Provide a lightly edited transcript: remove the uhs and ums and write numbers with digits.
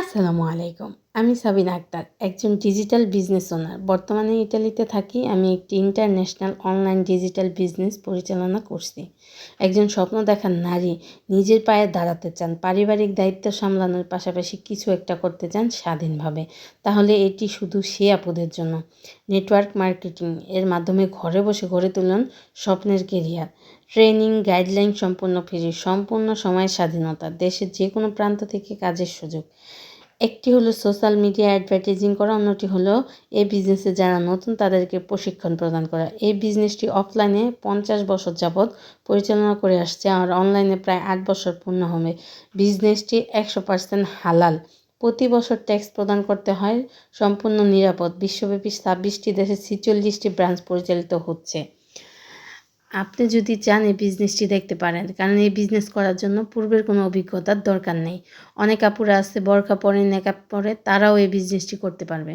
আসসালামু আলাইকুম। আমি সাবিনা আক্তার, একজন ডিজিটাল বিজনেস ওনার। বর্তমানে ইতালিতে থাকি। আমি একটি ইন্টারন্যাশনাল অনলাইন ডিজিটাল বিজনেস পরিচালনা করছি। একজন স্বপ্ন দেখা নারী নিজের পায়ে দাঁড়াতে চান, পারিবারিক দায়িত্ব সামলানোর পাশাপাশি কিছু একটা করতে চান স্বাধীনভাবে। তাহলে এটি শুধু সে আপুদের জন্য। নেটওয়ার্ক মার্কেটিং এর মাধ্যমে ঘরে বসে গড়ে তুলুন স্বপ্নের কেরিয়ার। ট্রেনিং, গাইডলাইন সম্পূর্ণ ফ্রি, সম্পূর্ণ সময় স্বাধীনতা, দেশের যে কোনো প্রান্ত থেকে কাজের সুযোগ। একটি হলো সোশ্যাল মিডিয়া অ্যাডভার্টাইজিং করা, অন্যটি হলো এই বিজনেসে যারা নতুন তাদেরকে প্রশিক্ষণ প্রদান করা। এই বিজনেসটি অফলাইনে 50 বছর যাবৎ পরিচালনা করে আসছে, আর অনলাইনে প্রায় 8 বছর পূর্ণ হবে। বিজনেসটি 100% হালাল। প্রতি বছর ট্যাক্স প্রদান করতে হয়, সম্পূর্ণ নিরাপদ। বিশ্বব্যাপী 26টি দেশে 46টি ব্রাঞ্চ পরিচালিত হচ্ছে। আপনি যদি চান এই বিজনেসটি দেখতে পারেন, কারণ এই বিজনেস করার জন্য পূর্বের কোনো অভিজ্ঞতার দরকার নেই। অনেক আপুরা আছে বোরকা পরে, নেকাব পরে, তারাও এই বিজনেসটি করতে পারবে।